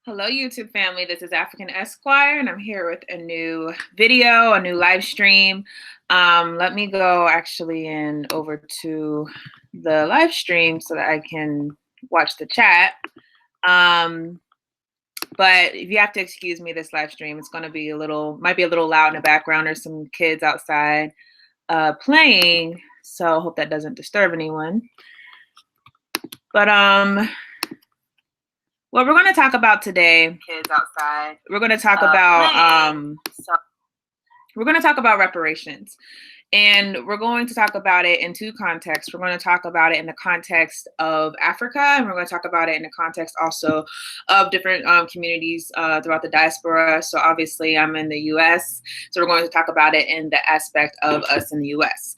Hello, YouTube family. This is African Esquire, and I'm here with a new video, a new live stream. Let me go actually over to the live stream so that I can watch the chat. But if you have to excuse me, this live stream, it's going to be might be a little loud in the background. There's some kids outside playing, so I hope that doesn't disturb anyone. But what we're going to talk about today, kids outside, we're going to talk about we're going to talk about reparations. And we're going to talk about it in two contexts. We're going to talk about it in the context of Africa, and we're going to talk about it in the context also of different communities throughout the diaspora. So obviously I'm in the US, so we're going to talk about it in the aspect of us in the US.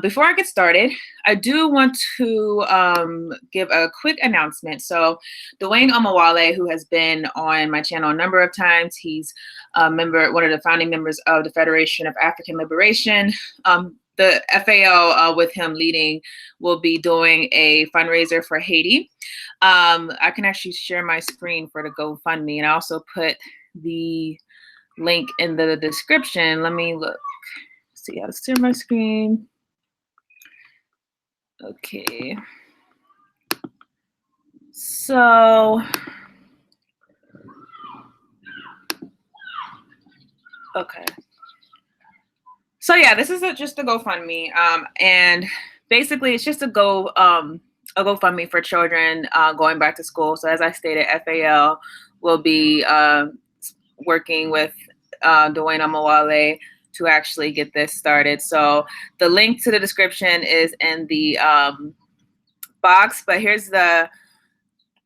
Before I get started, I do want to give a quick announcement. So Dwayne Omawale, who has been on my channel a number of times, he's one of the founding members of the Federation of African Liberation. The FAL, with him leading, will be doing a fundraiser for Haiti. I can actually share my screen for the GoFundMe, and I also put the link in the description. Let me look, see how to share my screen. Okay. So, okay. So yeah, this is just a GoFundMe, and basically it's just a GoFundMe for children going back to school. So as I stated, FAL will be working with Dwayne Omawale to actually get this started. So the link to the description is in the box, but here's the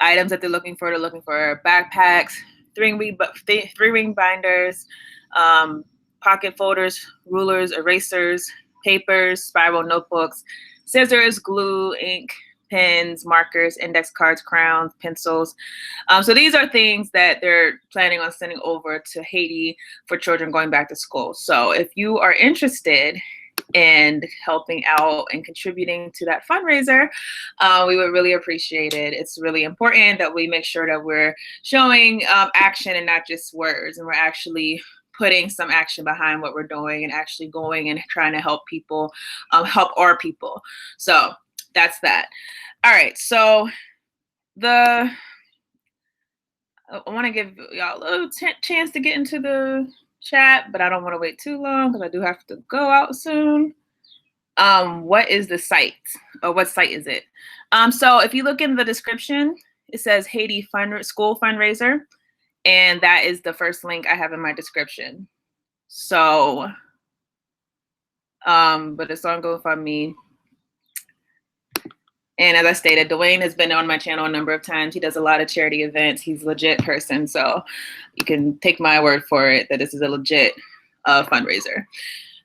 items that they're looking for. They're looking for backpacks, three-ring binders, pocket folders, rulers, erasers, papers, spiral notebooks, scissors, glue, ink, pens, markers, index cards, crowns, pencils. So these are things that they're planning on sending over to Haiti for children going back to school. So if you are interested in helping out and contributing to that fundraiser, we would really appreciate it. It's really important that we make sure that we're showing action and not just words, and we're actually putting some action behind what we're doing and actually going and trying to help people, help our people. So that's that. All right, so I want to give y'all a little chance to get into the chat, but I don't want to wait too long because I do have to go out soon. What is the site, or what site is it? So if you look in the description, it says Haiti School Fundraiser, and that is the first link I have in my description. So, but it's on GoFundMe. And as I stated, Dwayne has been on my channel a number of times. He does a lot of charity events. He's a legit person. So you can take my word for it that this is a legit fundraiser.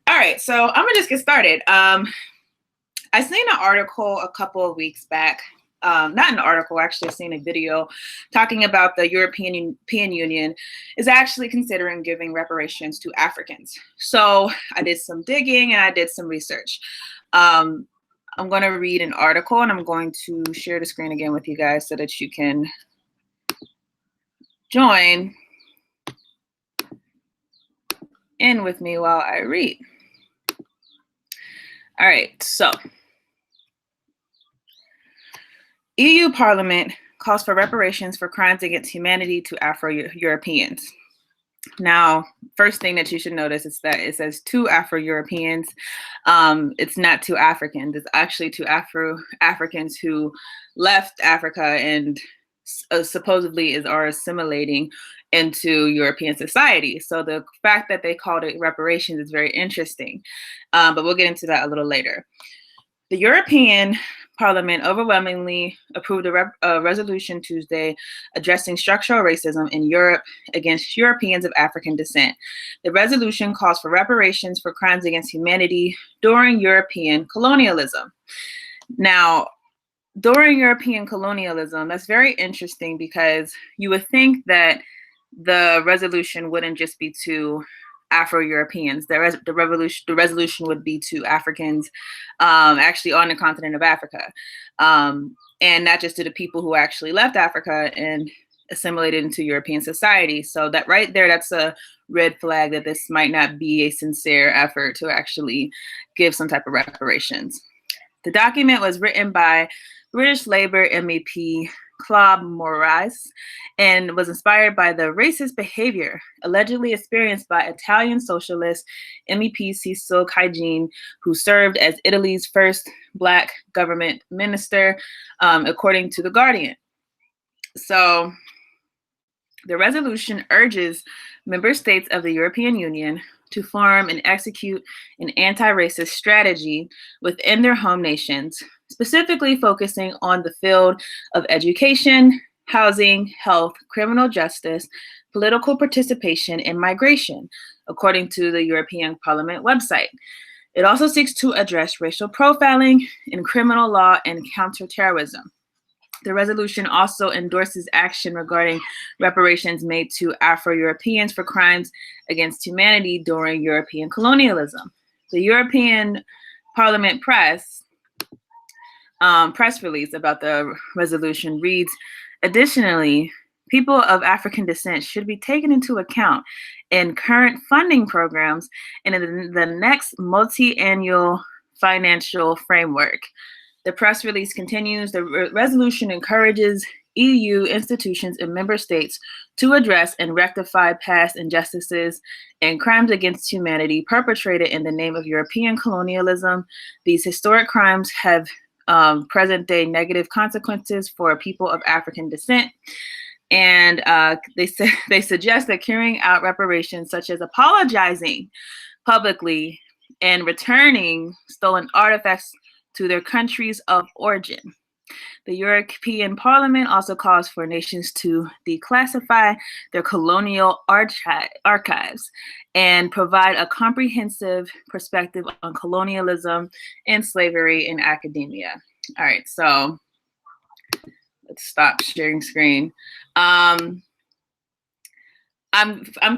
All right, so I'm gonna just get started. I seen an article a couple of weeks back. Not an article, actually, I've seen a video talking about the European Union is actually considering giving reparations to Africans. So I did some digging and I did some research. I'm going to read an article, and I'm going to share the screen again with you guys so that you can join in with me while I read. All right, so EU Parliament calls for reparations for crimes against humanity to Afro-Europeans. Now, first thing that you should notice is that it says to Afro-Europeans. It's not to Africans. It's actually to Africans who left Africa and supposedly are assimilating into European society. So the fact that they called it reparations is very interesting, but we'll get into that a little later. The European Parliament overwhelmingly approved a resolution Tuesday addressing structural racism in Europe against Europeans of African descent. The resolution calls for reparations for crimes against humanity during European colonialism. Now, during European colonialism, that's very interesting because you would think that the resolution wouldn't just be to Afro-Europeans. The resolution would be to Africans actually on the continent of Africa, and not just to the people who actually left Africa and assimilated into European society. So that right there, that's a red flag that this might not be a sincere effort to actually give some type of reparations. The document was written by British Labour MEP Claude Moraes and was inspired by the racist behavior allegedly experienced by Italian socialist MEP Cecil Calgene, who served as Italy's first Black government minister, according to The Guardian. So the resolution urges member states of the European Union to form and execute an anti-racist strategy within their home nations, specifically focusing on the field of education, housing, health, criminal justice, political participation, and migration, according to the European Parliament website. It also seeks to address racial profiling in criminal law and counterterrorism. The resolution also endorses action regarding reparations made to Afro-Europeans for crimes against humanity during European colonialism. The European Parliament press release about the resolution reads, additionally, people of African descent should be taken into account in current funding programs and in the next multi-annual financial framework. The press release continues, the resolution encourages EU institutions and member states to address and rectify past injustices and crimes against humanity perpetrated in the name of European colonialism. These historic crimes have present-day negative consequences for people of African descent. And they suggest that carrying out reparations, such as apologizing publicly and returning stolen artifacts to their countries of origin. The European Parliament also calls for nations to declassify their colonial archives and provide a comprehensive perspective on colonialism and slavery in academia. All right, so let's stop sharing screen. I'm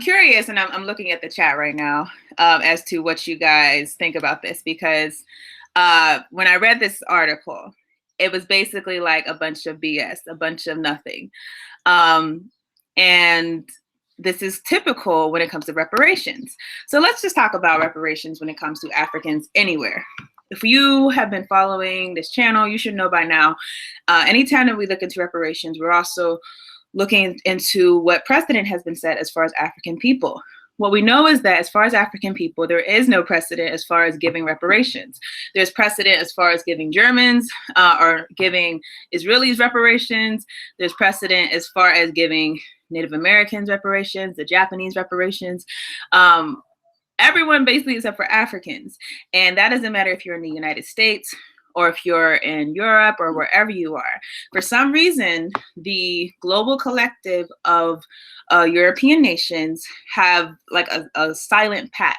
curious, and I'm looking at the chat right now as to what you guys think about this, because when I read this article, it was basically like a bunch of BS, a bunch of nothing. And this is typical when it comes to reparations. So let's just talk about reparations when it comes to Africans anywhere. If you have been following this channel, you should know by now, anytime that we look into reparations, we're also looking into what precedent has been set as far as African people. What we know is that as far as African people, there is no precedent as far as giving reparations. There's precedent as far as giving Germans or giving Israelis reparations. There's precedent as far as giving Native Americans reparations, the Japanese reparations. Everyone basically except for Africans. And that doesn't matter if you're in the United States or if you're in Europe or wherever you are. For some reason, the global collective of European nations have like a silent pact,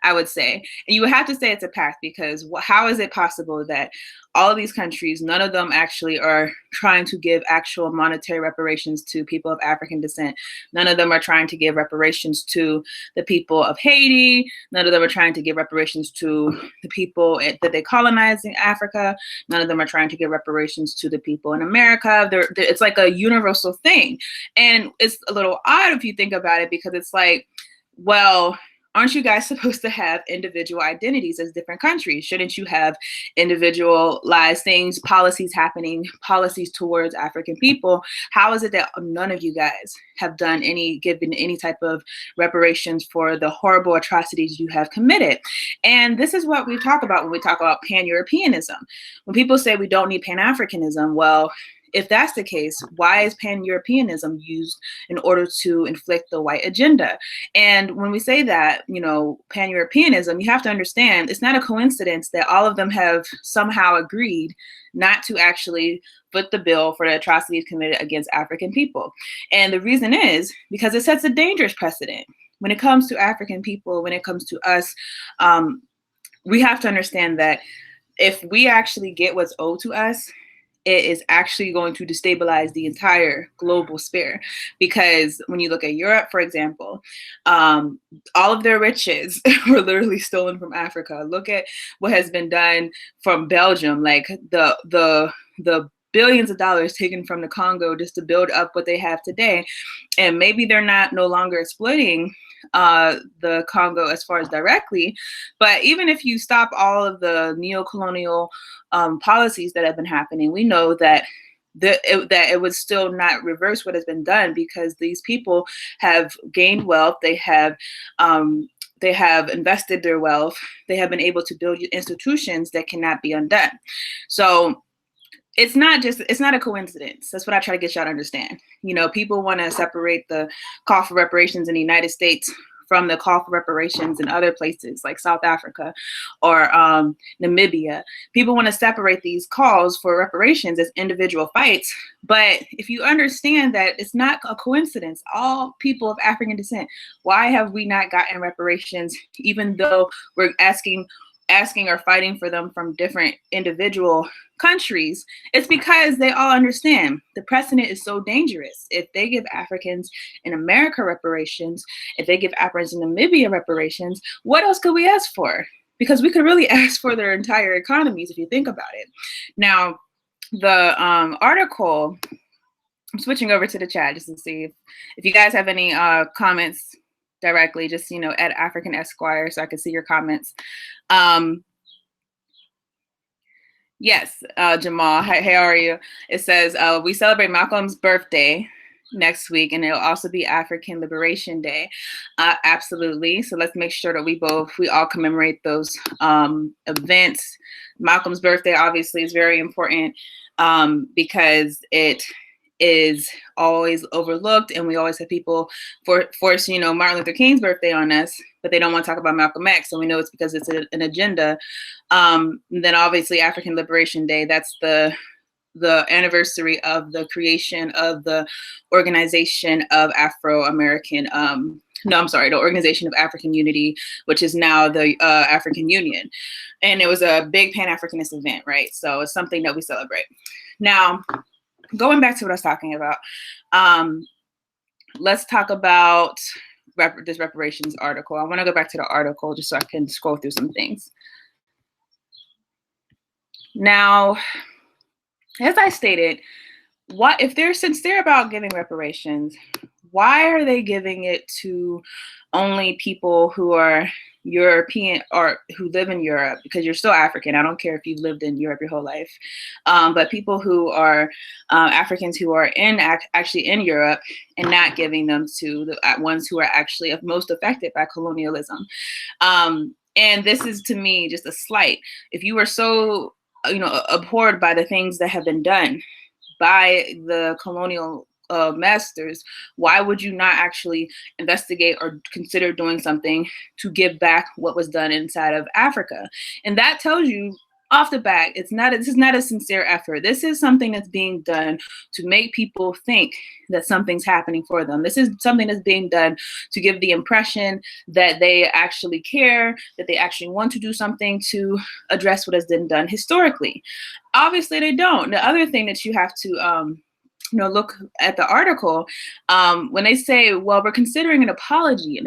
I would say. And you would have to say it's a pact, because how is it possible that all of these countries, none of them actually are trying to give actual monetary reparations to people of African descent? None of them are trying to give reparations to the people of Haiti. None of them are trying to give reparations to the people that they colonized in Africa. None of them are trying to give reparations to the people in America. It's like a universal thing. And it's a little odd if you think about it, because it's like, well, aren't you guys supposed to have individual identities as different countries? Shouldn't you have individualized things, policies happening, policies towards African people? How is it that none of you guys have given any type of reparations for the horrible atrocities you have committed? And this is what we talk about when we talk about Pan-Europeanism. When people say we don't need Pan-Africanism, well, if that's the case, why is Pan-Europeanism used in order to inflict the white agenda? And when we say that, Pan-Europeanism, you have to understand, it's not a coincidence that all of them have somehow agreed not to actually foot the bill for the atrocities committed against African people. And the reason is because it sets a dangerous precedent. When it comes to African people, when it comes to us, we have to understand that if we actually get what's owed to us, it is actually going to destabilize the entire global sphere. Because when you look at Europe, for example, all of their riches were literally stolen from Africa. Look at what has been done from Belgium, like the billions of dollars taken from the Congo just to build up what they have today. And maybe they're no longer exploiting the Congo as far as directly, but even if you stop all of the neocolonial policies that have been happening, we know that that it would still not reverse what has been done, because these people have gained wealth, they have invested their wealth, they have been able to build institutions that cannot be undone. So it's not a coincidence. That's what I try to get y'all to understand. People want to separate the call for reparations in the United States from the call for reparations in other places like South Africa or Namibia. People want to separate these calls for reparations as individual fights. But if you understand that it's not a coincidence, all people of African descent, why have we not gotten reparations, even though we're asking or fighting for them from different individual countries? It's because they all understand the precedent is so dangerous. If they give Africans in America reparations, if they give Africans in Namibia reparations, what else could we ask for? Because we could really ask for their entire economies if you think about it. Now, the article, I'm switching over to the chat just to see if you guys have any comments directly, just, at African Esquire, so I can see your comments. Yes, Jamal, how are you? It says, we celebrate Malcolm's birthday next week, and it'll also be African Liberation Day. Absolutely. So let's make sure that we all commemorate those events. Malcolm's birthday obviously is very important because it is always overlooked, and we always have people force Martin Luther King's birthday on us, but they don't want to talk about Malcolm X, so we know it's because it's an agenda. Then obviously African Liberation Day, that's the anniversary of the creation of the Organization of Afro-American the Organization of African Unity, which is now the African Union. And it was a big Pan-Africanist event, right? So it's something that we celebrate. Now, going back to what I was talking about, let's talk about this reparations article. I want to go back to the article just so I can scroll through some things. Now, as I stated, if they're sincere about giving reparations, why are they giving it to only people who are European or who live in Europe? Because you're still African. I don't care if you've lived in Europe your whole life, but people who are Africans who are actually in Europe, and not giving them to the ones who are actually most affected by colonialism. And this is, to me, just a slight. If you are so abhorred by the things that have been done by the colonial masters, why would you not actually investigate or consider doing something to give back what was done inside of Africa? And that tells you off the bat, this is not a sincere effort. This is something that's being done to make people think that something's happening for them. This is something that's being done to give the impression that they actually care, that they actually want to do something to address what has been done historically. Obviously, they don't. The other thing that you have to look at the article, when they say, well, we're considering an apology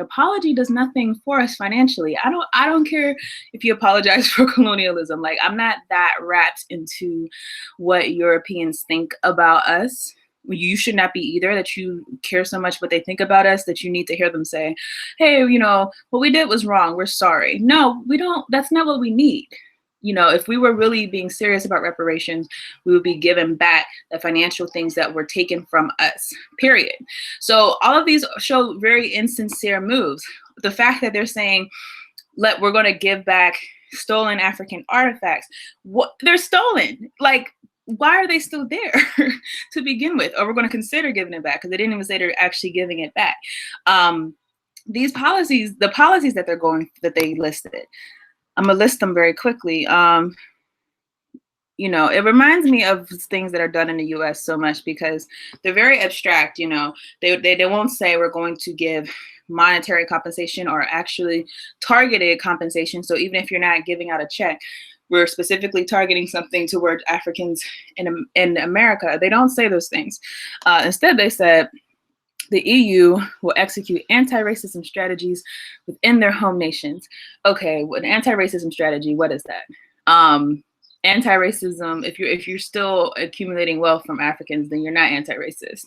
does nothing for us financially. I don't care if you apologize for colonialism. Like, I'm not that wrapped into what Europeans think about us. You should not be either, that you care so much what they think about us that you need to hear them say, hey, what we did was wrong, we're sorry. No, we don't. That's not what we need. If we were really being serious about reparations, we would be given back the financial things that were taken from us, period. So all of these show very insincere moves. The fact that they're saying, we're going to give back stolen African artifacts. They're stolen. Like, why are they still there to begin with? Or we're going to consider giving it back, because they didn't even say they're actually giving it back. These policies, the policies that they listed, I'm gonna list them very quickly. It reminds me of things that are done in the US so much, because they're very abstract. They won't say we're going to give monetary compensation or actually targeted compensation. So even if you're not giving out a check, we're specifically targeting something toward Africans in America. They don't say those things. Instead, they said, the EU will execute anti-racism strategies within their home nations. Okay, an anti-racism strategy, what is that? anti-racism, if you're still accumulating wealth from Africans, then you're not anti-racist.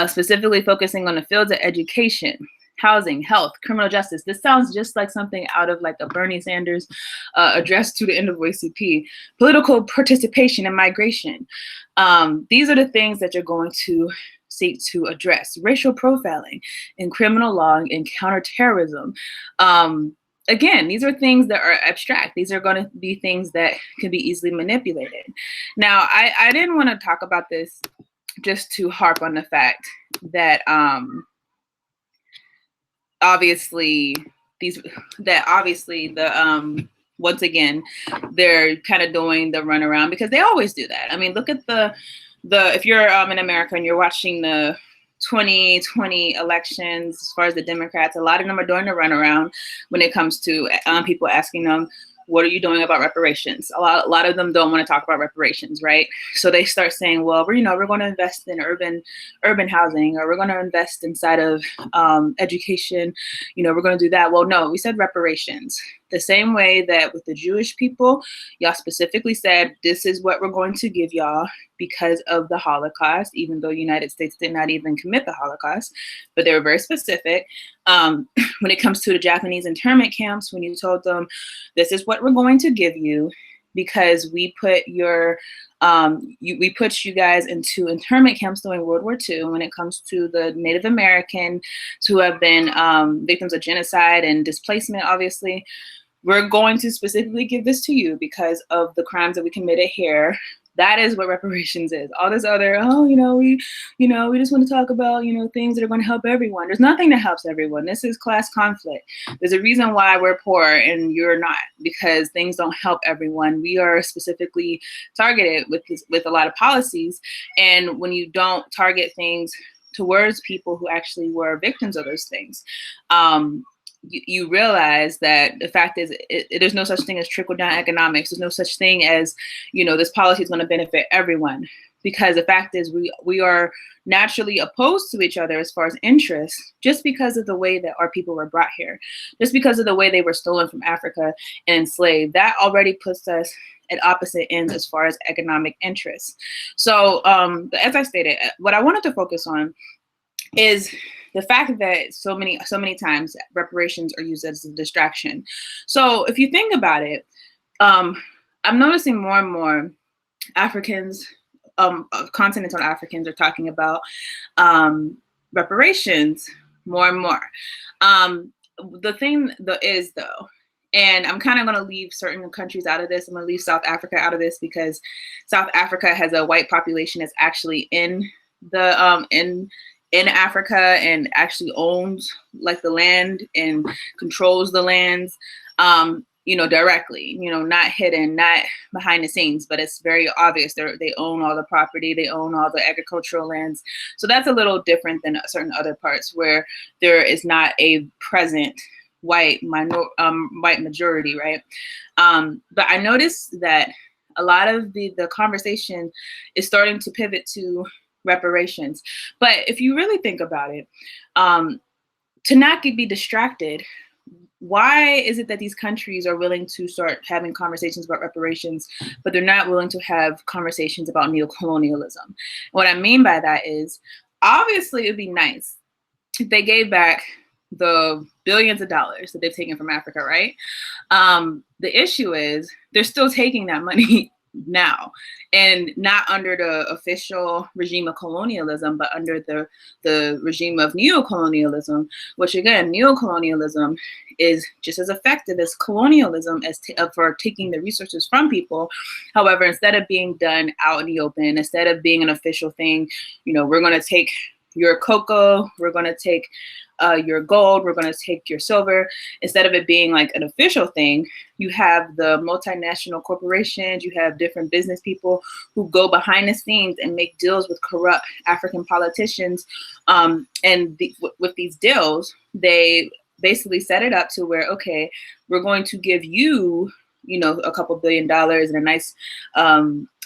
Specifically focusing on the fields of education, housing, health, criminal justice. This sounds just like something out of like a Bernie Sanders address to the NAACP. Political participation and migration. These are the things that you're going to seek to address. Racial profiling in criminal law and counterterrorism. Again, these are things that are abstract. These are going to be things that can be easily manipulated. Now, I didn't want to talk about this just to harp on the fact that obviously the once again, they're kind of doing the runaround because they always do that. I mean, look at the if you're in America and you're watching the 2020 elections, as far as the Democrats, a lot of them are doing the runaround when it comes to people asking them, what are you doing about reparations? A lot of them don't want to talk about reparations, right? So they start saying, well, we're going to invest in urban housing, or we're going to invest inside of education. We're going to do that. Well, no, we said reparations. The same way that with the Jewish people, y'all specifically said, this is what we're going to give y'all because of the Holocaust, even though the United States did not even commit the Holocaust, but they were very specific. When it comes to the Japanese internment camps, when you told them, this is what we're going to give you because we put we put you guys into internment camps during World War II. When it comes to the Native Americans who have been victims of genocide and displacement, obviously, we're going to specifically give this to you because of the crimes that we committed here. That is what reparations is. All this other, we just want to talk about, things that are going to help everyone. There's nothing that helps everyone. This is class conflict. There's a reason why we're poor and you're not, because things don't help everyone. We are specifically targeted with a lot of policies. And when you don't target things towards people who actually were victims of those things, you realize that the fact is there's no such thing as trickle-down economics. There's no such thing as, this policy is going to benefit everyone, because the fact is we are naturally opposed to each other as far as interests, just because of the way that our people were brought here, just because of the way they were stolen from Africa and enslaved. That already puts us at opposite ends as far as economic interests. So as I stated, what I wanted to focus on is the fact that so many times reparations are used as a distraction. So if you think about it, I'm noticing more and more Africans, continental Africans are talking about reparations more and more. The thing is though, and I'm kind of going to leave certain countries out of this. I'm going to leave South Africa out of this because South Africa has a white population that's actually in the in Africa and actually owns like the land and controls the lands, directly, not hidden, not behind the scenes, but it's very obvious. They own all the property, they own all the agricultural lands. So that's a little different than certain other parts where there is not a present white majority, right? But I noticed that a lot of the conversation is starting to pivot to reparations. But if you really think about it, to not be distracted, why is it that these countries are willing to start having conversations about reparations, but they're not willing to have conversations about neocolonialism? What I mean by that is, obviously it'd be nice if they gave back the billions of dollars that they've taken from Africa, right? The issue is they're still taking that money now, and not under the official regime of colonialism, but under the regime of neocolonialism, which again, neocolonialism is just as effective as colonialism for taking the resources from people. However, instead of being done out in the open, instead of being an official thing, we're going to take your cocoa, we're going to take your gold, we're going to take your silver. Instead of it being like an official thing, you have the multinational corporations, you have different business people who go behind the scenes and make deals with corrupt African politicians. With these deals, they basically set it up to where, okay, we're going to give you, a couple $1 billion and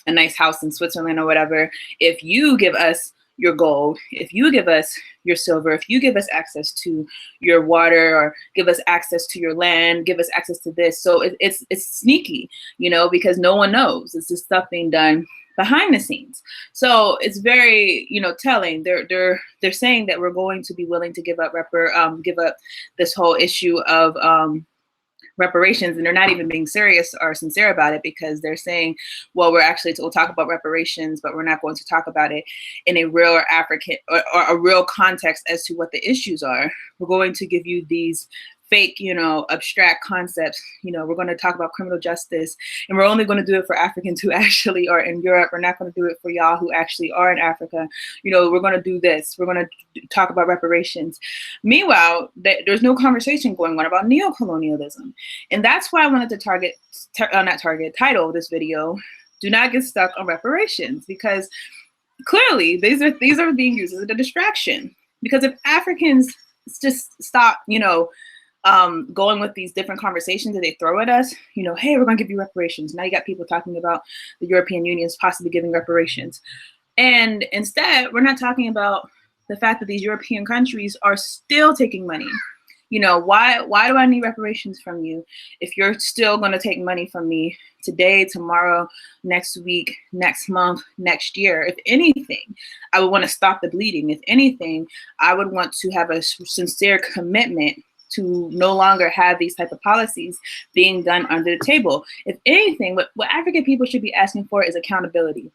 a nice house in Switzerland or whatever, if you give us your gold, if you give us your silver, if you give us access to your water, or give us access to your land, give us access to this. So it's sneaky, you know, because no one knows. It's just stuff being done behind the scenes. So it's very, you know, telling. They're saying that we're going to be willing to give up this whole issue of reparations, and they're not even being serious or sincere about it, because they're saying, well, we'll talk about reparations, but we're not going to talk about it in a real African or a real context as to what the issues are. We're going to give you these fake, you know, abstract concepts. You know, we're going to talk about criminal justice, and we're only going to do it for Africans who actually are in Europe. We're not going to do it for y'all who actually are in Africa. You know, we're going to do this. We're going to talk about reparations. Meanwhile, there's no conversation going on about neocolonialism. And that's why I wanted to title this video, "Do Not Get Stuck on Reparations," because clearly these are being used as a distraction. Because if Africans just stop, you know, going with these different conversations that they throw at us, you know, hey, we're going to give you reparations. Now you got people talking about the European Union is possibly giving reparations. And instead, we're not talking about the fact that these European countries are still taking money. You know, why do I need reparations from you if you're still going to take money from me today, tomorrow, next week, next month, next year? If anything, I would want to stop the bleeding. If anything, I would want to have a sincere commitment to no longer have these type of policies being done under the table. If anything, what African people should be asking for is accountability.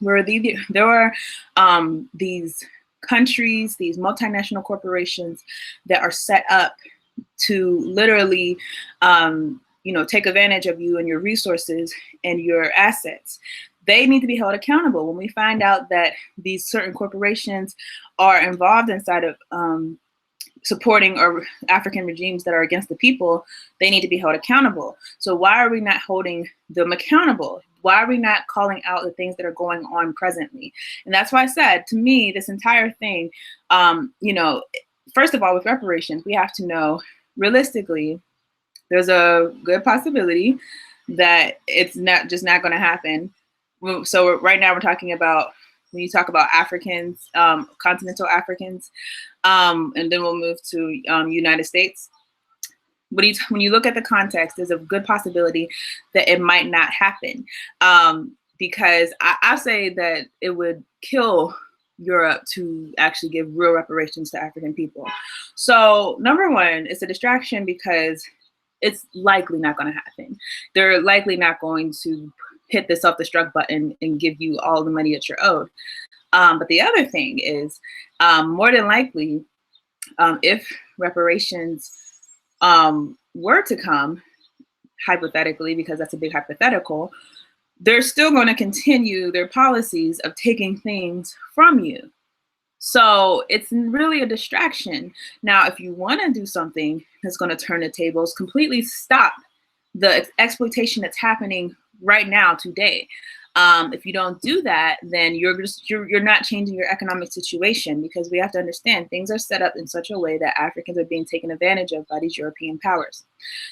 There are these countries, these multinational corporations that are set up to literally, you know, take advantage of you and your resources and your assets. They need to be held accountable. When we find out that these certain corporations are involved inside of supporting or African regimes that are against the people, they need to be held accountable. So why are we not holding them accountable? Why are we not calling out the things that are going on presently? And that's why I said, to me, this entire thing, you know, first of all, with reparations, we have to know realistically, there's a good possibility that it's not going to happen. So right now we're talking about, when you talk about Africans, continental Africans, and then we'll move to United States. When you look at the context, there's a good possibility that it might not happen, because I say that it would kill Europe to actually give real reparations to African people. So number one, it's a distraction because it's likely not going to happen. They're likely not going to hit the self-destruct button and give you all the money that you're owed. But the other thing is, more than likely, if reparations were to come, hypothetically, because that's a big hypothetical, they're still going to continue their policies of taking things from you. So it's really a distraction. Now, if you want to do something that's going to turn the tables, completely stop the exploitation that's happening right now, today. If you don't do that, then you're not changing your economic situation, because we have to understand things are set up in such a way that Africans are being taken advantage of by these European powers.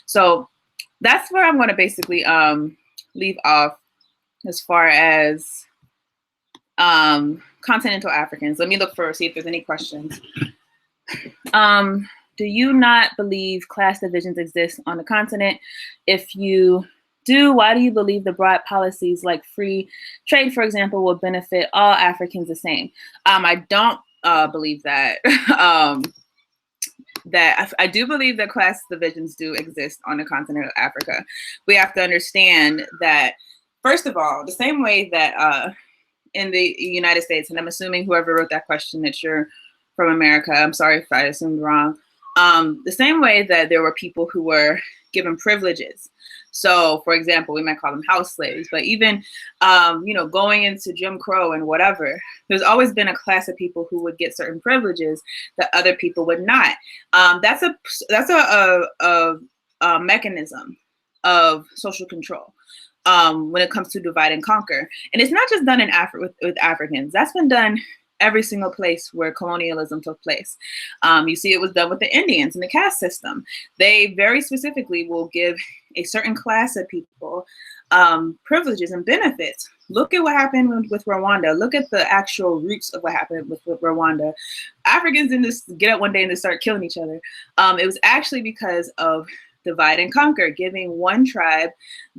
So that's where I'm going to basically leave off as far as continental Africans. Let me look see if there's any questions. Do you not believe class divisions exist on the continent? If you do, why do you believe the broad policies like free trade, for example, will benefit all Africans the same? I don't believe that. I do believe that class divisions do exist on the continent of Africa. We have to understand that, first of all, the same way that in the United States, and I'm assuming whoever wrote that question that you're from America, I'm sorry if I assumed wrong. The same way that there were people who were given privileges. So, for example, we might call them house slaves, but even, you know, going into Jim Crow and whatever, there's always been a class of people who would get certain privileges that other people would not. That's a mechanism of social control when it comes to divide and conquer. And it's not just done in with Africans. That's been done every single place where colonialism took place. You see, it was done with the Indians and the caste system. They very specifically will give a certain class of people privileges and benefits. Look at what happened with Rwanda. Look at the actual roots of what happened with Rwanda. Africans didn't just get up one day and just start killing each other. It was actually because of divide and conquer, giving one tribe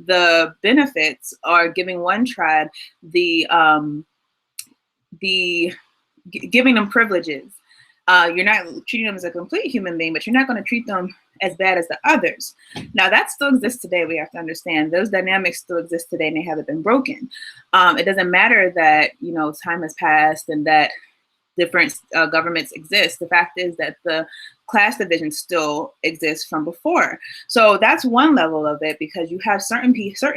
the benefits, or giving one tribe giving them privileges. You're not treating them as a complete human being, but you're not going to treat them as bad as the others. Now that still exists today. We have to understand those dynamics still exist today, and they haven't been broken. It doesn't matter that, you know, time has passed and that different governments exist. The fact is that the class division still exists from before. So that's one level of it, because you have certain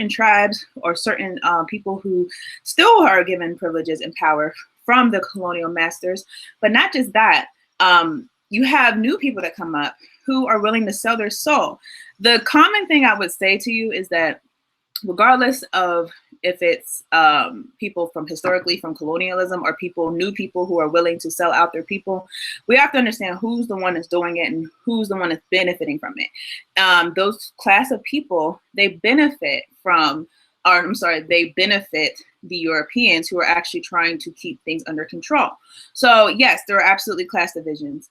tribes or certain people who still are given privileges and power from the colonial masters. But not just that, you have new people that come up who are willing to sell their soul. The common thing I would say to you is that regardless of if it's people from historically from colonialism or new people who are willing to sell out their people, we have to understand who's the one that's doing it and who's the one that's benefiting from it. Those class of people, they benefit they benefit the Europeans who are actually trying to keep things under control. So yes, there are absolutely class divisions.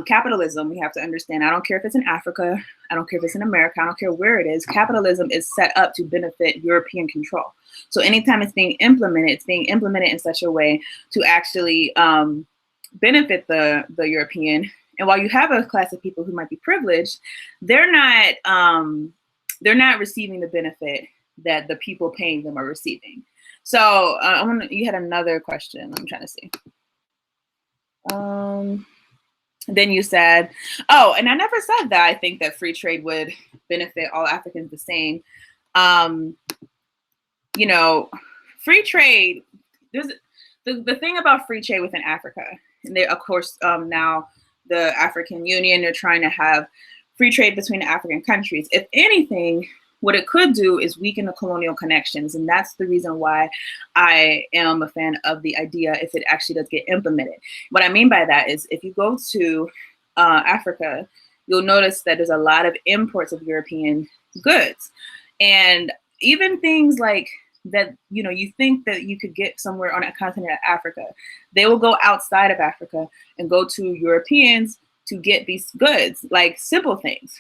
Capitalism, we have to understand, I don't care if it's in Africa, I don't care if it's in America, I don't care where it is, capitalism is set up to benefit European control. So anytime it's being implemented in such a way to actually benefit the European. And while you have a class of people who might be privileged, they're not receiving the benefit that the people paying them are receiving. So you had another question. I'm trying to see. Then you said, oh, and I never said that I think that free trade would benefit all Africans the same. You know, free trade, there's the thing about free trade within Africa, and they, of course, now the African Union, they're trying to have free trade between the African countries. If anything, what it could do is weaken the colonial connections. And that's the reason why I am a fan of the idea if it actually does get implemented. What I mean by that is if you go to Africa, you'll notice that there's a lot of imports of European goods. And even things like that, you know, you think that you could get somewhere on a continent of Africa, they will go outside of Africa and go to Europeans to get these goods, like simple things.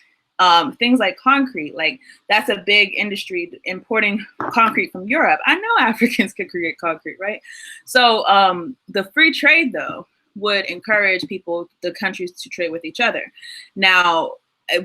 Things like concrete, like that's a big industry, importing concrete from Europe. I know Africans can create concrete, right? So the free trade, though, would encourage the countries to trade with each other. Now,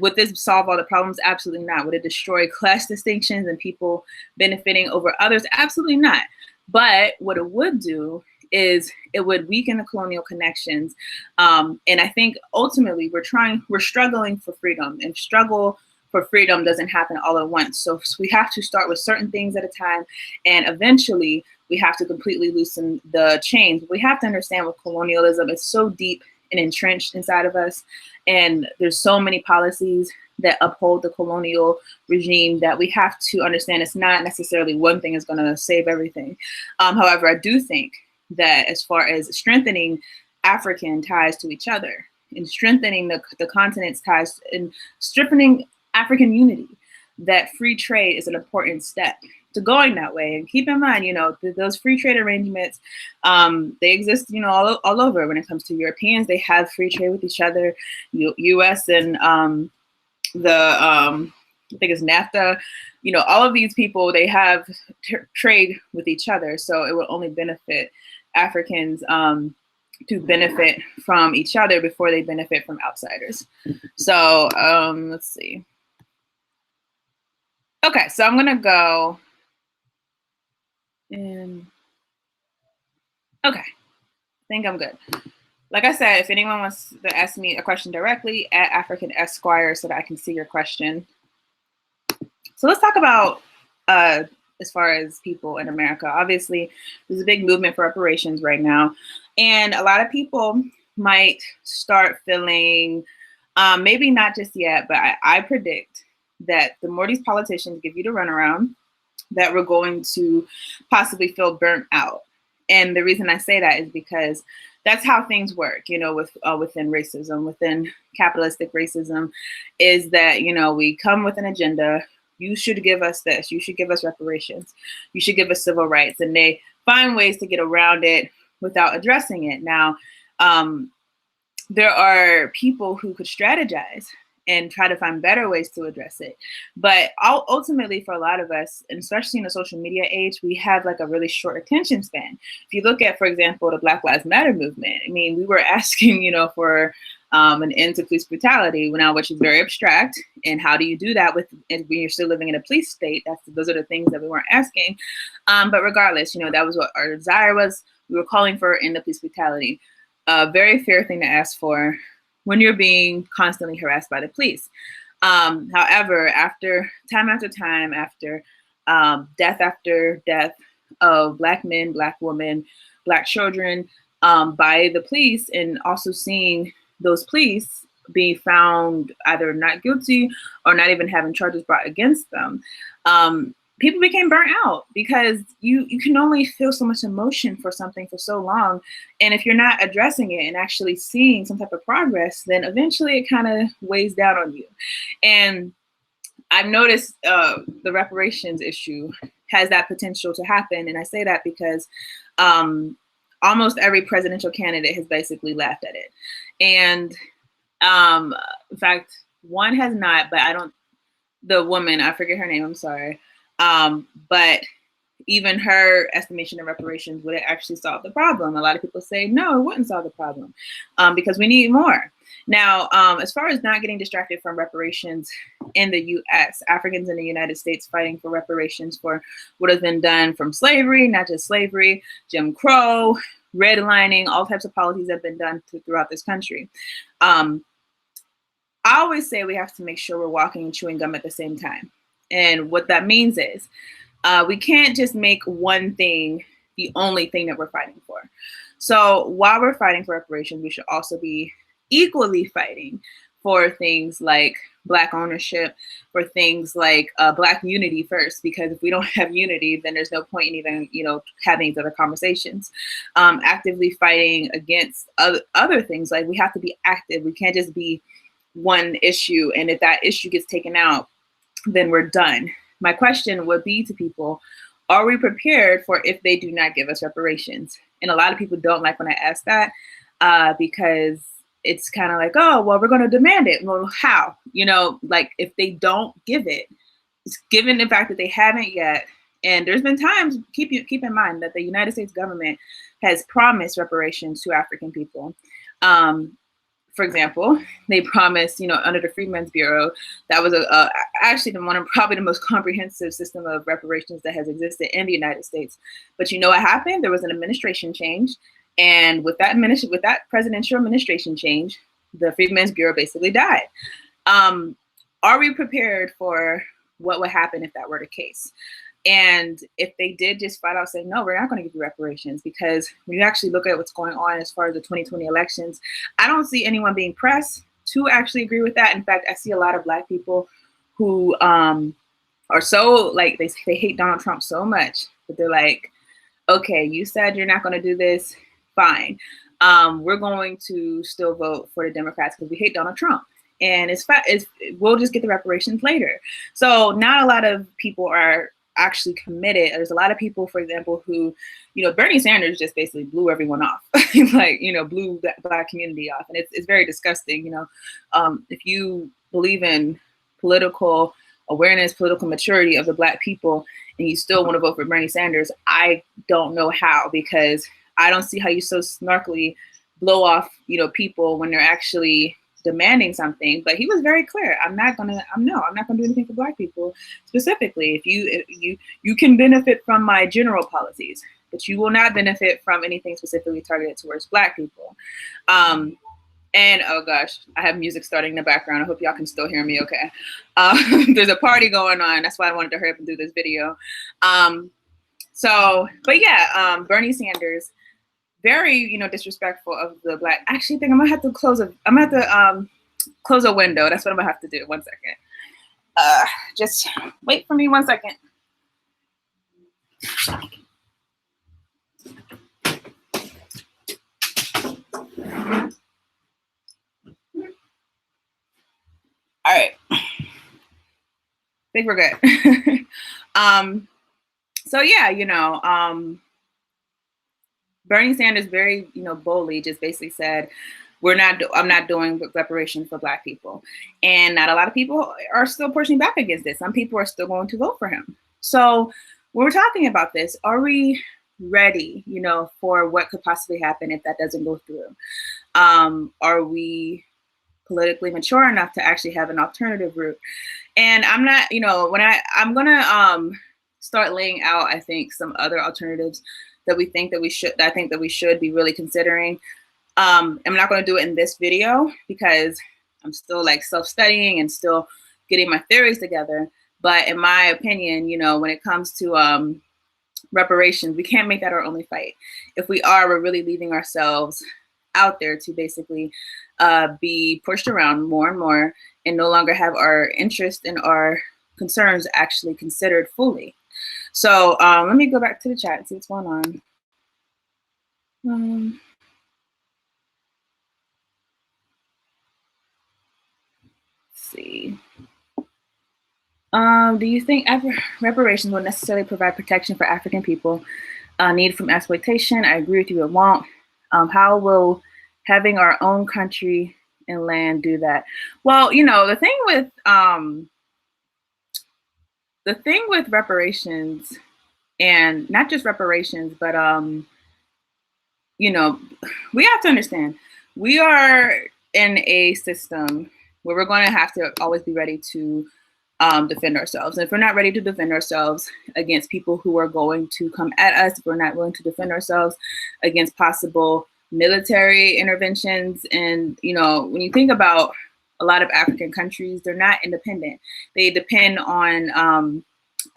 would this solve all the problems? Absolutely not. Would it destroy class distinctions and people benefiting over others? Absolutely not. But what it would do is it would weaken the colonial connections. And I think ultimately we're struggling for freedom, and struggle for freedom doesn't happen all at once. So we have to start with certain things at a time, and eventually we have to completely loosen the chains. We have to understand with colonialism, it's so deep and entrenched inside of us. And there's so many policies that uphold the colonial regime that we have to understand it's not necessarily one thing is going to save everything. However, I do think that as far as strengthening African ties to each other and strengthening the continent's ties and strengthening African unity, that free trade is an important step to going that way. And keep in mind, you know, those free trade arrangements, they exist, you know, all over. When it comes to Europeans, they have free trade with each other. U.S. and I think it's NAFTA, you know, all of these people, they have trade with each other. So it will only benefit Africans to benefit from each other before they benefit from outsiders. So let's see. Okay, so I'm gonna go in. Okay, I think I'm good. Like I said, if anyone wants to ask me a question directly, at African Esquire so that I can see your question. So let's talk about as far as people in America. Obviously, there's a big movement for reparations right now. And a lot of people might start feeling, maybe not just yet, but I predict that the more these politicians give you the runaround, that we're going to possibly feel burnt out. And the reason I say that is because that's how things work, you know, within racism, within capitalistic racism, is that, you know, we come with an agenda, You should give us this. You should give us reparations. You should give us civil rights. And they find ways to get around it without addressing it. Now, there are people who could strategize and try to find better ways to address it. But ultimately, for a lot of us, and especially in the social media age, we have like a really short attention span. If you look at, for example, the Black Lives Matter movement, I mean, we were asking, for an end to police brutality, now, which is very abstract. And how do you do that when you're still living in a police state? Those are the things that we weren't asking. But regardless, that was what our desire was. We were calling for end to police brutality. A very fair thing to ask for when you're being constantly harassed by the police. However, after time, after death of Black men, Black women, Black children by the police, and also seeing those police being found either not guilty or not even having charges brought against them, people became burnt out, because you can only feel so much emotion for something for so long. And if you're not addressing it and actually seeing some type of progress, then eventually it kind of weighs down on you. And I've noticed the reparations issue has that potential to happen. And I say that because almost every presidential candidate has basically laughed at it. And in fact, one has not, but the woman, I forget her name, I'm sorry. But even her estimation of reparations, would it actually solve the problem? A lot of people say, no, it wouldn't solve the problem because we need more. Now, as far as not getting distracted from reparations in the U.S., Africans in the United States fighting for reparations for what has been done from slavery, not just slavery, Jim Crow, redlining, all types of policies have been done throughout this country. I always say we have to make sure we're walking and chewing gum at the same time. And what that means is we can't just make one thing the only thing that we're fighting for. So while we're fighting for reparations, we should also be equally fighting for things like Black ownership, for things like Black unity first, because if we don't have unity, then there's no point in even, having these other conversations. Actively fighting against other things, like we have to be active. We can't just be one issue, and if that issue gets taken out, then we're done. My question would be to people, are we prepared for if they do not give us reparations? And a lot of people don't like when I ask that because it's kind of like, oh, well, we're going to demand it. Well, how? Like if they don't give it, given the fact that they haven't yet. And there's been times, keep in mind that the United States government has promised reparations to African people. For example, they promised, under the Freedmen's Bureau, that was actually probably the most comprehensive system of reparations that has existed in the United States. But you know what happened? There was an administration change. And with that presidential administration change, the Freedmen's Bureau basically died. Are we prepared for what would happen if that were the case? And if they did just flat out say, no, we're not going to give you reparations, because when you actually look at what's going on as far as the 2020 elections, I don't see anyone being pressed to actually agree with that. In fact, I see a lot of Black people who are so like, they hate Donald Trump so much that they're like, okay, you said you're not going to do this. Fine. We're going to still vote for the Democrats because we hate Donald Trump. And we'll just get the reparations later. So not a lot of people are actually committed. There's a lot of people, for example, who, Bernie Sanders just basically blew everyone off, blew the Black community off. And it's very disgusting. If you believe in political awareness, political maturity of the Black people, and you still want to vote for Bernie Sanders, I don't know how, because I don't see how you so snarkily blow off, people when they're actually demanding something. But he was very clear. I'm not gonna do anything for Black people specifically. If you can benefit from my general policies, but you will not benefit from anything specifically targeted towards Black people. And oh gosh, I have music starting in the background. I hope y'all can still hear me okay. There's a party going on. That's why I wanted to hurry up and do this video. But yeah, Bernie Sanders, very, disrespectful of the Black. I actually think I'm gonna have to close a window. That's what I'm gonna have to do. 1 second. Just wait for me 1 second. All right. think we're good. So yeah, Bernie Sanders very, boldly just basically said, I'm not doing reparations for Black people. And not a lot of people are still pushing back against it. Some people are still going to vote for him. So when we're talking about this, are we ready, for what could possibly happen if that doesn't go through? Are we politically mature enough to actually have an alternative route? And I'm not, I'm gonna start laying out, I think, some other alternatives that I think that we should be really considering. I'm not going to do it in this video because I'm still like self-studying and still getting my theories together. But in my opinion, when it comes to reparations, we can't make that our only fight. If we are, we're really leaving ourselves out there to basically be pushed around more and more and no longer have our interest and our concerns actually considered fully. So let me go back to the chat and see what's going on. Let's see. Do you think reparations will necessarily provide protection for African people needed from exploitation? I agree with you, it won't. How will having our own country and land do that? Well, the thing with reparations, and not just reparations, but we have to understand, we are in a system where we're going to have to always be ready to defend ourselves. And if we're not ready to defend ourselves against people who are going to come at us, if we're not willing to defend ourselves against possible military interventions, and when you think about a lot of African countries, they're not independent. They depend on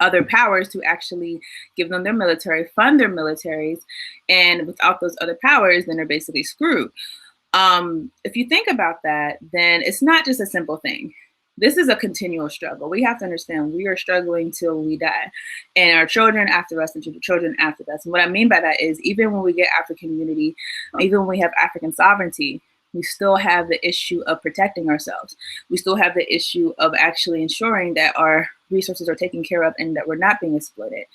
other powers to actually give them their military, fund their militaries, and without those other powers, then they're basically screwed. If you think about that, then it's not just a simple thing. This is a continual struggle. We have to understand we are struggling till we die, and our children after us and children after us. And what I mean by that is even when we get African unity, even when we have African sovereignty, we still have the issue of protecting ourselves. We still have the issue of actually ensuring that our resources are taken care of and that we're not being exploited.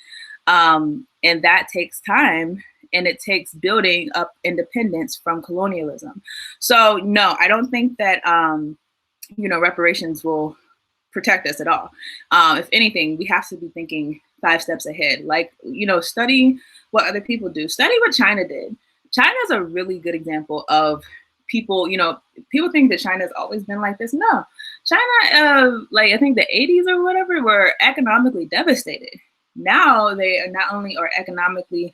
And that takes time, and it takes building up independence from colonialism. So no, I don't think that reparations will protect us at all. If anything, we have to be thinking 5 steps ahead. Like, study what other people do. Study what China did. China is a really good example of people, people think that China has always been like this. No, China, I think the 80s or whatever, were economically devastated. Now they are not only are economically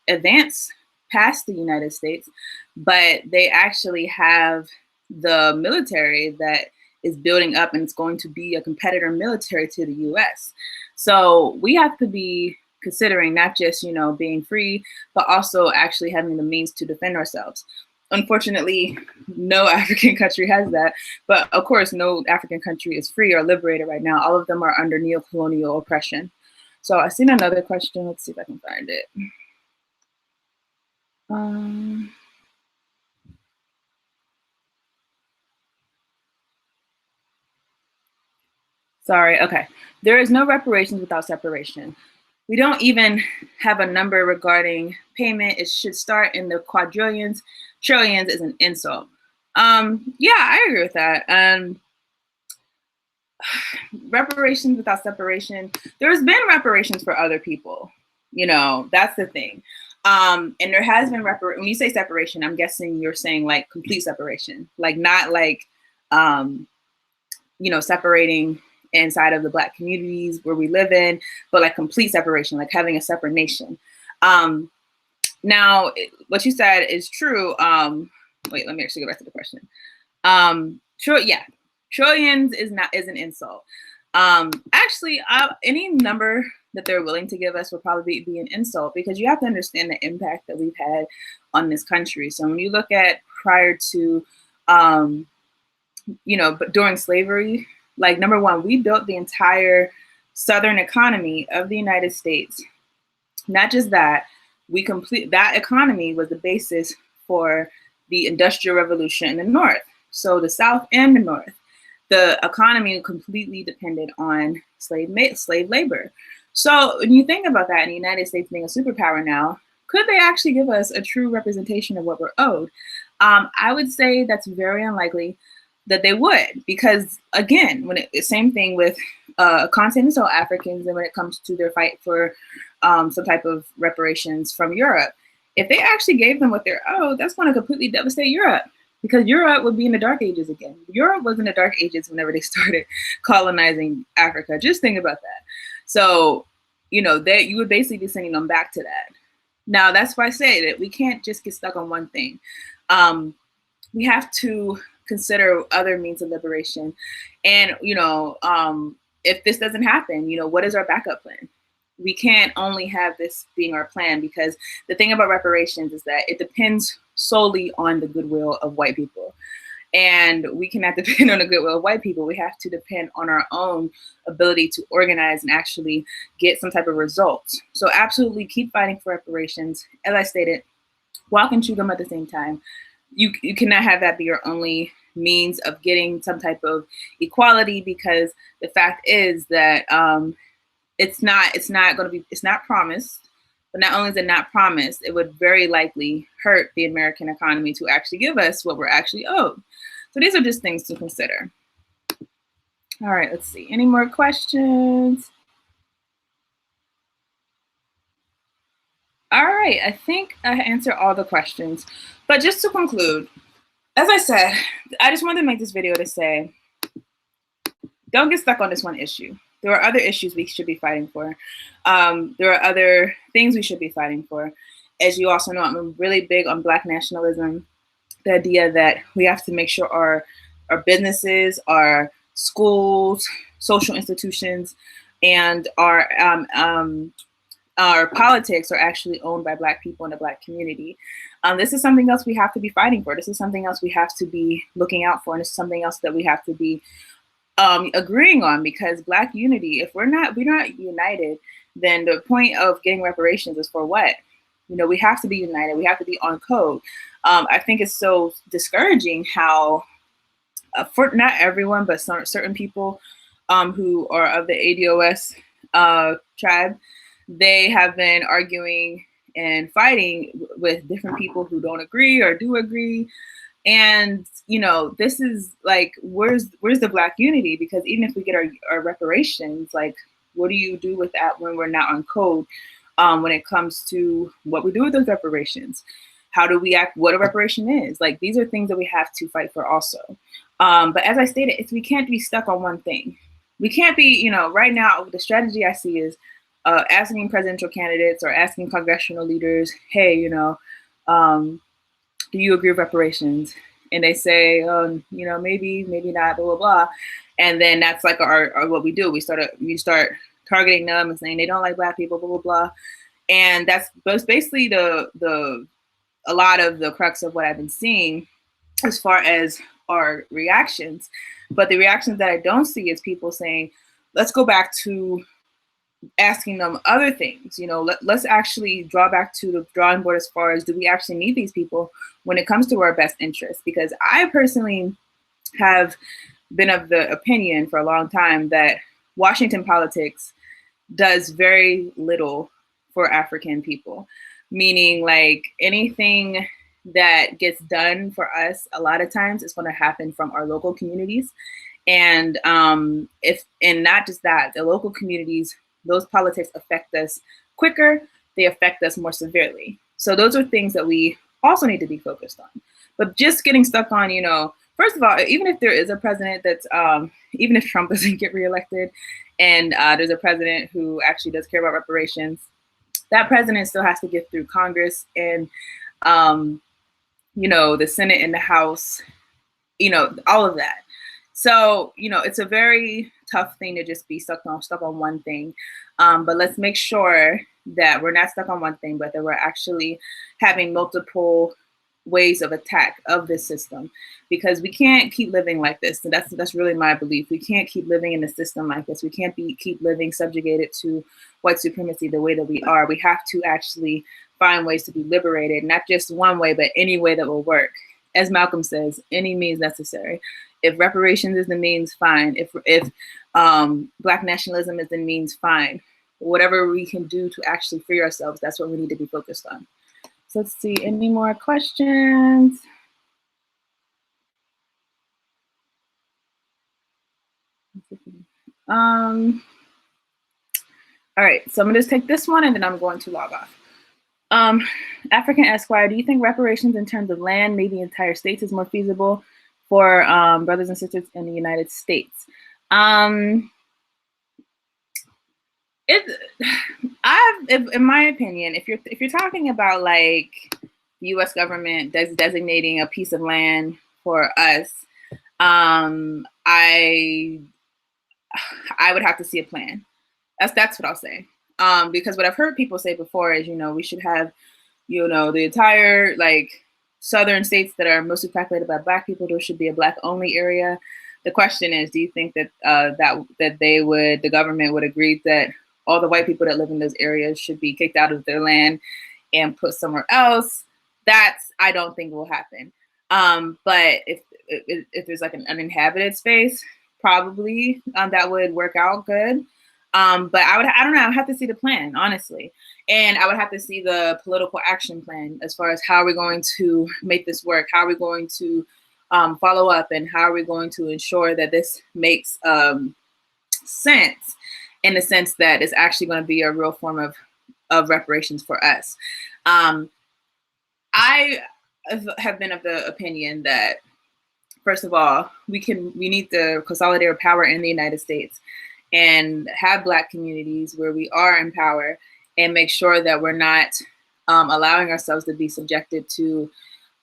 advanced past the United States, but they actually have the military that is building up, and it's going to be a competitor military to the US. So we have to be considering not just, being free, but also actually having the means to defend ourselves. Unfortunately, no African country has that, but of course, no African country is free or liberated right now. All of them are under neocolonial oppression. So I've seen another question. Let's see if I can find it. Sorry, okay. There is no reparations without separation. We don't even have a number regarding payment. It should start in the quadrillions. Trillions is an insult. Yeah, I agree with that. Reparations without separation. There's been reparations for other people. That's the thing. And there has been when you say separation, I'm guessing you're saying like complete separation, like not like, separating inside of the Black communities where we live in, but like complete separation, like having a separate nation. Now, what you said is true. Wait, let me actually go back to the question. Yeah, trillions is an insult. Actually, any number that they're willing to give us will probably be an insult, because you have to understand the impact that we've had on this country. So when you look at prior to, but during slavery, like, number one, we built the entire Southern economy of the United States. Not just that, that economy was the basis for the Industrial Revolution in the North. So the South and the North, the economy completely depended on slave labor. So when you think about that, in the United States being a superpower now, could they actually give us a true representation of what we're owed? I would say that's very unlikely that they would, because again, same thing with continental Africans, and when it comes to their fight for some type of reparations from Europe, if they actually gave them what they're owed, that's going to completely devastate Europe, because Europe would be in the Dark Ages again. Europe was in the Dark Ages whenever they started colonizing Africa. Just think about that. So, you would basically be sending them back to that. Now, that's why I say that we can't just get stuck on one thing. We have to consider other means of liberation. And, if this doesn't happen, what is our backup plan? We can't only have this being our plan, because the thing about reparations is that it depends solely on the goodwill of white people. And we cannot depend on the goodwill of white people. We have to depend on our own ability to organize and actually get some type of results. So absolutely keep fighting for reparations. As I stated, walk and chew them at the same time. You cannot have that be your only means of getting some type of equality, because the fact is that it's not promised. But not only is it not promised, it would very likely hurt the American economy to actually give us what we're actually owed. So these are just things to consider. All right, let's see. Any more questions? All right, I think I answered all the questions. But just to conclude, as I said, I just wanted to make this video to say, don't get stuck on this one issue. There are other issues we should be fighting for. There are other things we should be fighting for. As you also know, I'm really big on Black nationalism. The idea that we have to make sure our businesses, our schools, social institutions, and our politics are actually owned by Black people in the Black community. This is something else we have to be fighting for. This is something else we have to be looking out for, and it's something else that we have to be agreeing on, because Black unity, if we're not united, then the point of getting reparations is for what? We have to be united. We have to be on code. I think it's so discouraging how, for not everyone, but certain people who are of the ADOS tribe, they have been arguing and fighting with different people who don't agree or do agree. And, this is like, where's the Black unity? Because even if we get our reparations, like, what do you do with that when we're not on code when it comes to what we do with those reparations? How do we act? What a reparation is? Like, these are things that we have to fight for also. But as I stated, we can't be stuck on one thing. We can't be, right now, the strategy I see is asking presidential candidates or asking congressional leaders, hey, do you agree with reparations? And they say, maybe not, blah, blah, blah. And then that's like our what we do. We start targeting them and saying they don't like Black people, blah, blah, blah. And that's basically a lot of the crux of what I've been seeing as far as our reactions. But the reactions that I don't see is people saying, let's go back to asking them other things. Let's actually draw back to the drawing board as far as, do we actually need these people when it comes to our best interest? Because I personally have been of the opinion for a long time that Washington politics does very little for African people, meaning like anything that gets done for us, a lot of times it's going to happen from our local communities. And not just that, the local communities, those politics affect us quicker, they affect us more severely. So those are things that we also need to be focused on. But just getting stuck on, first of all, even if there is a president that's, even if Trump doesn't get reelected and there's a president who actually does care about reparations, that president still has to get through Congress and, the Senate and the House, all of that. So, it's a very tough thing to just be stuck on one thing. But let's make sure that we're not stuck on one thing, but that we're actually having multiple ways of attack of this system, because we can't keep living like this. And that's really my belief. We can't keep living in a system like this. We can't keep living subjugated to white supremacy the way that we are. We have to actually find ways to be liberated, not just one way, but any way that will work. As Malcolm says, any means necessary. If reparations is the means, fine. If Black nationalism is the means, fine. Whatever we can do to actually free ourselves, that's what we need to be focused on. So let's see, any more questions? All right, so I'm gonna just take this one and then I'm going to log off. African Esquire, do you think reparations in terms of land, maybe entire states, is more feasible for brothers and sisters in the United States? In my opinion, if you're talking about like the U.S. government designating a piece of land for us, I would have to see a plan. That's what I'll say. Because what I've heard people say before is, we should have, the entire like southern states that are mostly populated by Black people, there should be a Black only area. The question is, do you think that the government would agree that all the white people that live in those areas should be kicked out of their land and put somewhere else? I don't think will happen. But if there's like an uninhabited space, probably that would work out good. But I don't know, I would have to see the plan, honestly. And I would have to see the political action plan as far as how we're going to make this work, how we're going to follow up, and how are we going to ensure that this makes sense, in the sense that it's actually going to be a real form of reparations for us. I have been of the opinion that, first of all, we need to consolidate our power in the United States and have Black communities where we are in power, and make sure that we're not allowing ourselves to be subjected to,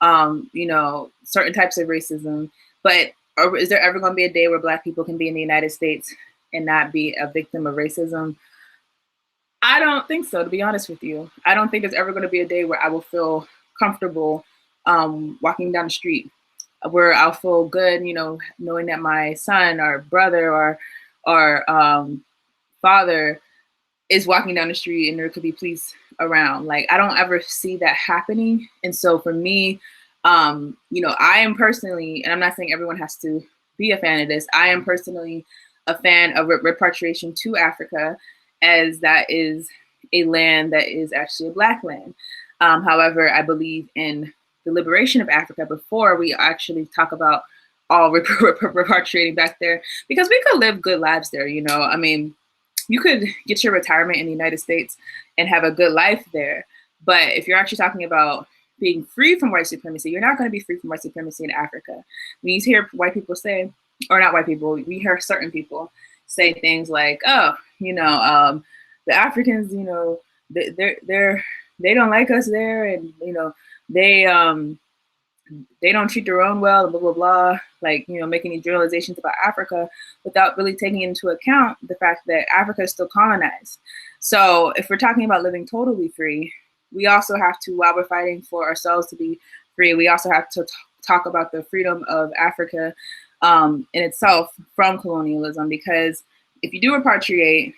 certain types of racism. But is there ever going to be a day where Black people can be in the United States and not be a victim of racism? I don't think so, to be honest with you. I don't think there's ever going to be a day where I will feel comfortable walking down the street, where I'll feel good, knowing that my son or brother or father is walking down the street and there could be police around. Like, I don't ever see that happening. And so for me, I am personally, and I'm not saying everyone has to be a fan of this, I am personally a fan of repatriation to Africa, as that is a land that is actually a Black land. However, I believe in the liberation of Africa before we actually talk about all repatriating back there, because we could live good lives there. I mean, you could get your retirement in the United States and have a good life there. But if you're actually talking about being free from white supremacy, you're not going to be free from white supremacy in Africa. When you hear white people say, or not white people, we hear certain people say things like, oh, the Africans, they don't like us there, and they don't treat their own well, blah, blah, blah, like, making these generalizations about Africa without really taking into account the fact that Africa is still colonized. So if we're talking about living totally free, we also have to, while we're fighting for ourselves to be free, we also have to talk about the freedom of Africa in itself from colonialism. Because if you do repatriate,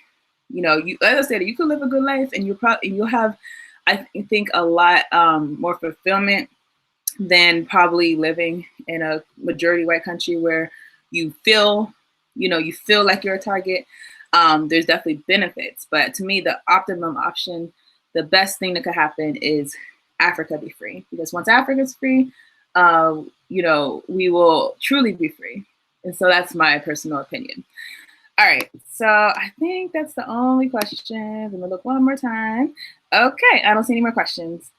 as I said, you could live a good life, and you'll have, I think, a lot more fulfillment than probably living in a majority white country where you feel like you're a target. There's definitely benefits, but to me, the optimum option, the best thing that could happen is Africa be free, because once Africa's free, we will truly be free. And so that's my personal opinion. All right, so I think that's the only question. I'm gonna look one more time. Okay, I don't see any more questions.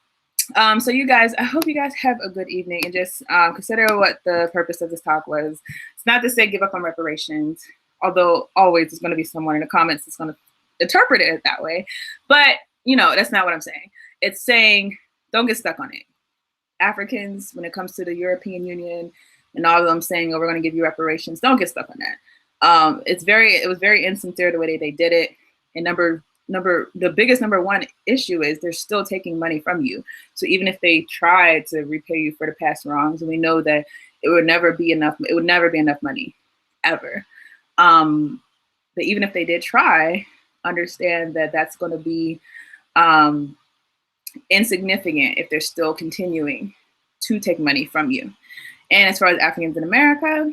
So you guys, I hope you guys have a good evening, and just consider what the purpose of this talk was. It's not to say give up on reparations, although always there's going to be someone in the comments that's going to interpret it that way. But, that's not what I'm saying. It's saying don't get stuck on it. Africans, when it comes to the European Union and all of them saying, oh, we're going to give you reparations, don't get stuck on that. It was very insincere the way they did it. And the biggest number one issue is they're still taking money from you. So even if they try to repay you for the past wrongs, and we know that it would never be enough money, ever. But even if they did try, understand that that's going to be insignificant if they're still continuing to take money from you. And as far as Africans in America,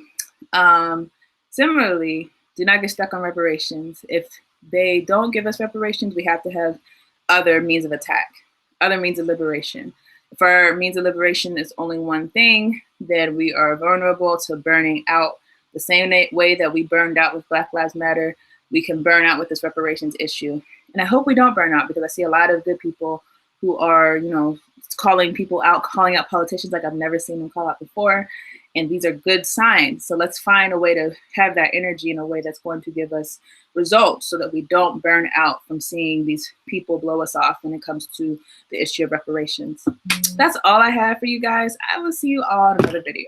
Similarly, do not get stuck on reparations. If they don't give us reparations, we have to have other means of attack, other means of liberation. If our means of liberation is only one thing, then we are vulnerable to burning out the same way that we burned out with Black Lives Matter. We can burn out with this reparations issue. And I hope we don't burn out, because I see a lot of good people who are, calling people out, calling out politicians like I've never seen them call out before. And these are good signs. So let's find a way to have that energy in a way that's going to give us results, so that we don't burn out from seeing these people blow us off when it comes to the issue of reparations. That's all I have for you guys. I will see you all in another video.